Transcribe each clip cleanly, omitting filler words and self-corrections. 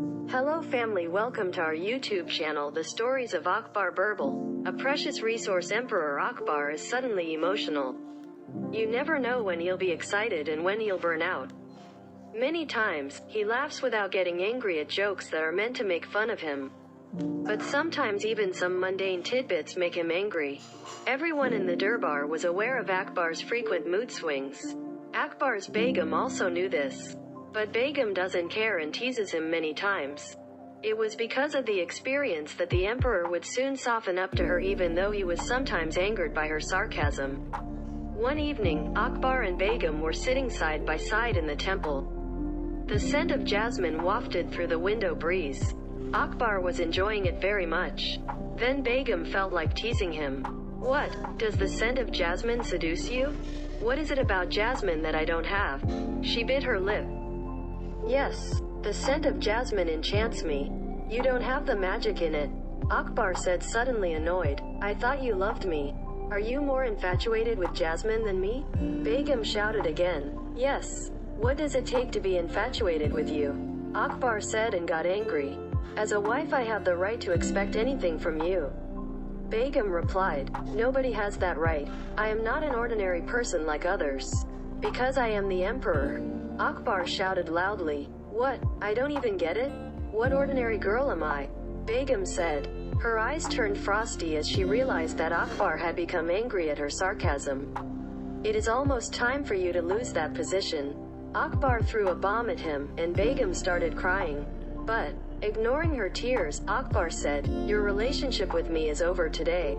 Hello family, welcome to our YouTube channel, The Stories of Akbar Birbal. A precious resource, Emperor Akbar is suddenly emotional. You never know when he'll be excited and when he'll burn out. Many times, he laughs without getting angry at jokes that are meant to make fun of him. But sometimes even some mundane tidbits make him angry. Everyone in the Durbar was aware of Akbar's frequent mood swings. Akbar's Begum also knew this. But Begum doesn't care and teases him many times. It was because of the experience that the emperor would soon soften up to her, even though he was sometimes angered by her sarcasm. One evening, Akbar and Begum were sitting side by side in the temple. The scent of jasmine wafted through the window breeze. Akbar was enjoying it very much. Then Begum felt like teasing him. "What, does the scent of jasmine seduce you? What is it about jasmine that I don't have?" She bit her lip. "Yes, the scent of jasmine enchants me. You don't have the magic in it," Akbar said, suddenly annoyed. "I thought you loved me. Are you more infatuated with jasmine than me?" Begum shouted again. "Yes. What does it take to be infatuated with you?" Akbar said and got angry. "As a wife I have the right to expect anything from you." Begum replied, "Nobody has that right. I am not an ordinary person like others. Because I am the emperor." Akbar shouted loudly. "What? I don't even get it. What ordinary girl am I?" Begum said. Her eyes turned frosty as she realized that Akbar had become angry at her sarcasm. "It is almost time for you to lose that position." Akbar threw a bomb at him, and Begum started crying. But, ignoring her tears, Akbar said, "Your relationship with me is over today.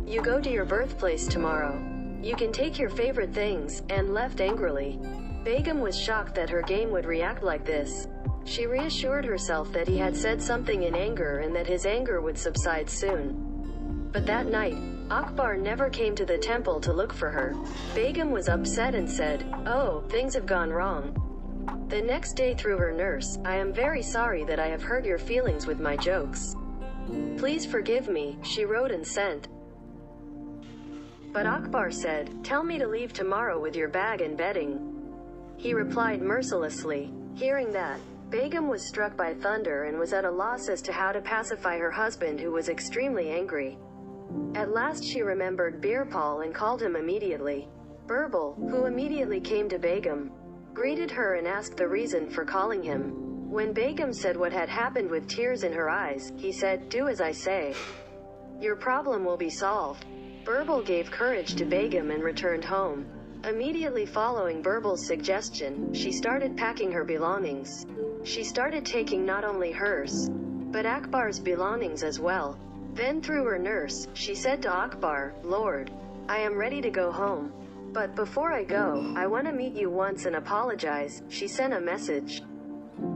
You go to your birthplace tomorrow. You can take your favorite things," and left angrily. Begum was shocked that her game would react like this. She reassured herself that he had said something in anger and that his anger would subside soon. But that night, Akbar never came to the temple to look for her. Begum was upset and said, "Oh, things have gone wrong." The next day, through her nurse, "I am very sorry that I have hurt your feelings with my jokes. Please forgive me," she wrote and sent. But Akbar said, "Tell me to leave tomorrow with your bag and bedding." He replied mercilessly. Hearing that, Begum was struck by thunder and was at a loss as to how to pacify her husband, who was extremely angry. At last she remembered Birbal and called him immediately. Birbal, who immediately came to Begum, greeted her and asked the reason for calling him. When Begum said what had happened with tears in her eyes, he said, "Do as I say. Your problem will be solved." Birbal gave courage to Begum and returned home. Immediately following Birbal's suggestion, she started packing her belongings. She started taking not only hers, but Akbar's belongings as well. Then through her nurse, she said to Akbar, "Lord, I am ready to go home. But before I go, I want to meet you once and apologize." She sent a message.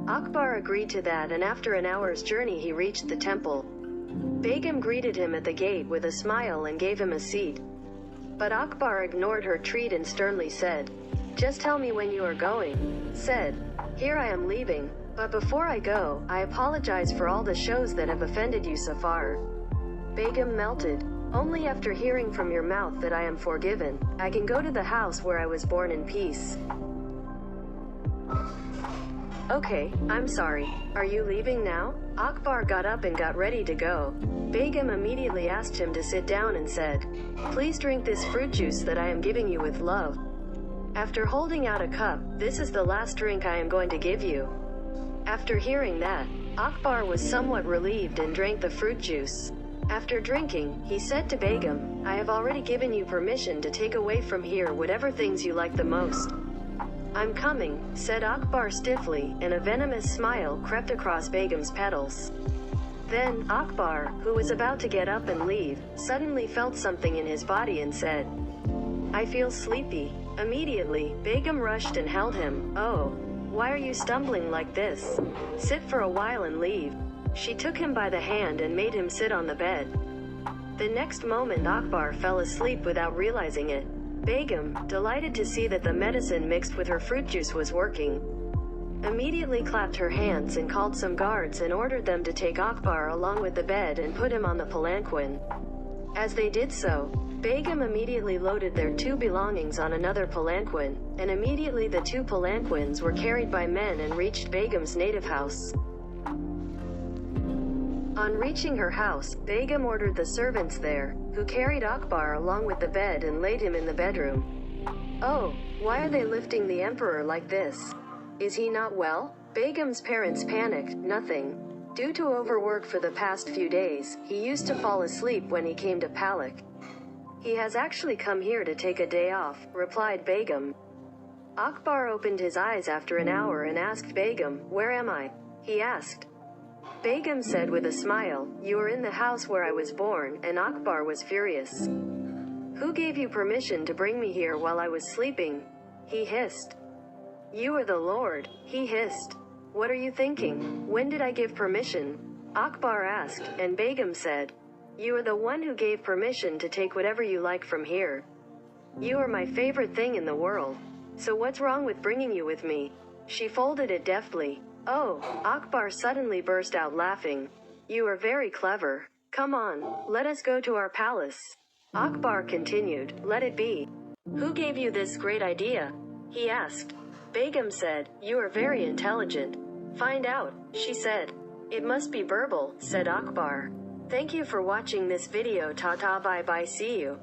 Akbar agreed to that, and after an hour's journey he reached the temple. Begum greeted him at the gate with a smile and gave him a seat. But Akbar ignored her treat and sternly said, "Just tell me when you are going." Said, "Here I am leaving. But before I go, I apologize for all the shows that have offended you so far." Begum melted. "Only after hearing from your mouth that I am forgiven, I can go to the house where I was born in peace." "Okay, I'm sorry. Are you leaving now?" Akbar got up and got ready to go. Begum immediately asked him to sit down and said, "Please drink this fruit juice that I am giving you with love." After holding out a cup, "This is the last drink I am going to give you." After hearing that, Akbar was somewhat relieved and drank the fruit juice. After drinking, he said to Begum, "I have already given you permission to take away from here whatever things you like the most." "I'm coming," said Akbar stiffly, and a venomous smile crept across Begum's petals. Then, Akbar, who was about to get up and leave, suddenly felt something in his body and said, "I feel sleepy." Immediately, Begum rushed and held him. "Oh, why are you stumbling like this? Sit for a while and leave." She took him by the hand and made him sit on the bed. The next moment Akbar fell asleep without realizing it. Begum, delighted to see that the medicine mixed with her fruit juice was working, immediately clapped her hands and called some guards and ordered them to take Akbar along with the bed and put him on the palanquin. As they did so, Begum immediately loaded their two belongings on another palanquin, and immediately the two palanquins were carried by men and reached Begum's native house. On reaching her house, Begum ordered the servants there, who carried Akbar along with the bed and laid him in the bedroom. Oh, why are they lifting the emperor like this? Is he not well? Begum's parents panicked. Nothing. Due to overwork for the past few days, he used to fall asleep when he came to Palak. He has actually come here to take a day off, replied Begum. Akbar opened his eyes after an hour and asked Begum, "Where am I?" he asked. Begum said with a smile, "You are in the house where I was born," and Akbar was furious. "Who gave you permission to bring me here while I was sleeping?" he hissed. "You are the Lord," he hissed. "What are you thinking? When did I give permission?" Akbar asked, and Begum said, "You are the one who gave permission to take whatever you like from here. You are my favorite thing in the world. So what's wrong with bringing you with me?" She folded it deftly. "Oh," Akbar suddenly burst out laughing. "You are very clever. Come on, let us go to our palace." Akbar continued, "Let it be. Who gave you this great idea?" he asked. Begum said, "You are very intelligent. Find out," she said. "It must be Birbal," said Akbar. Thank you for watching this video. Ta-ta, bye bye, see you.